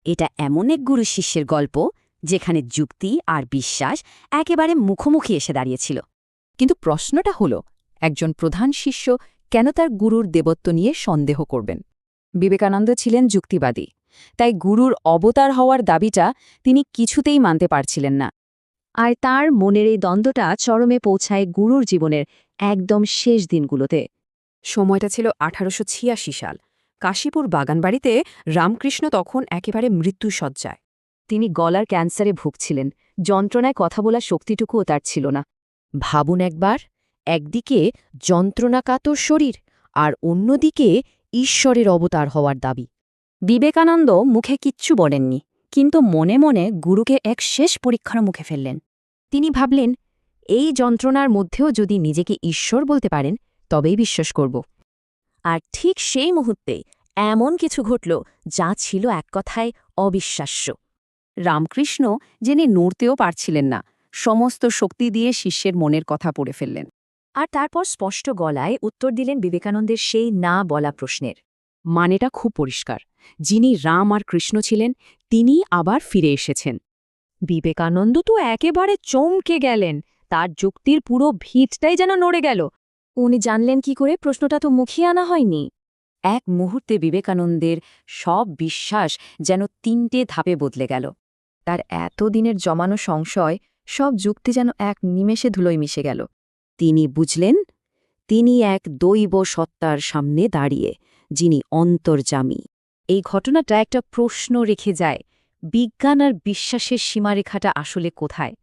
এটা এমন এক গুরু শিষ্যের গল্প যেখানে যুক্তি আর বিশ্বাস একেবারে মুখোমুখি এসে দাঁড়িয়েছিল। কিন্তু প্রশ্নটা হলো, একজন প্রধান শিষ্য কেন তার গুরুর দেবত্ব নিয়ে সন্দেহ করবেন? বিবেকানন্দ ছিলেন যুক্তিবাদী, তাই গুরুর অবতার হওয়ার দাবিটা তিনি কিছুতেই মানতে পারছিলেন না। আর তার মনের এই দ্বন্দ্বটা চরমে পৌঁছায় গুরুর জীবনের একদম শেষ দিনগুলোতে। সময়টা ছিল 1886 সাল। কাশীপুর বাগানবাড়িতে রামকৃষ্ণ তখন একেবারে মৃত্যুশয্যায়। তিনি গলার ক্যান্সারে ভুগছিলেন, যন্ত্রণায় কথা বলার শক্তিটুকুও তার ছিল না। ভাবুন একবার, একদিকে যন্ত্রণাকাতর শরীর আর অন্যদিকে ঈশ্বরের অবতার হওয়ার দাবি। বিবেকানন্দ মুখে কিচ্ছু বলেননি, কিন্তু মনে মনে গুরুকে এক শেষ পরীক্ষার মুখে ফেললেন। তিনি ভাবলেন, এই যন্ত্রণার মধ্যেও যদি নিজেকে ঈশ্বর বলতে পারেন তবেই বিশ্বাস করব। আর ঠিক সেই মুহূর্তে এমন কিছু ঘটল যা ছিল এক কথায় অবিশ্বাস্য। রামকৃষ্ণ, যিনি নড়তেও পারছিলেন না, সমস্ত শক্তি দিয়ে শিষ্যের মনের কথা পড়ে ফেললেন। আর তারপর স্পষ্ট গলায় উত্তর দিলেন বিবেকানন্দের সেই না বলা প্রশ্নের। মানেটা খুব পরিষ্কার, যিনি রাম আর কৃষ্ণ ছিলেন তিনি আবার ফিরে এসেছেন। বিবেকানন্দ তো একেবারে চমকে গেলেন, তার যুক্তির পুরো ভিতটাই যেন নড়ে গেল। উনি জানলেন কি করে? প্রশ্নটা তো মুখিয়ে আনা হয়নি। এক মুহূর্তে বিবেকানন্দের সব বিশ্বাস যেন ৩টে ধাপে বদলে গেল। তার এতদিনের জমানো সংশয়, সব যুক্তি যেন এক নিমেষে ধুলোয় মিশে গেল। তিনি বুঝলেন, তিনি এক দৈব সত্তার সামনে দাঁড়িয়ে, যিনি অন্তর্যামী। এই ঘটনাটা একটা প্রশ্ন রেখে যায়, বিজ্ঞান আর বিশ্বাসের সীমারেখাটা আসলে কোথায়?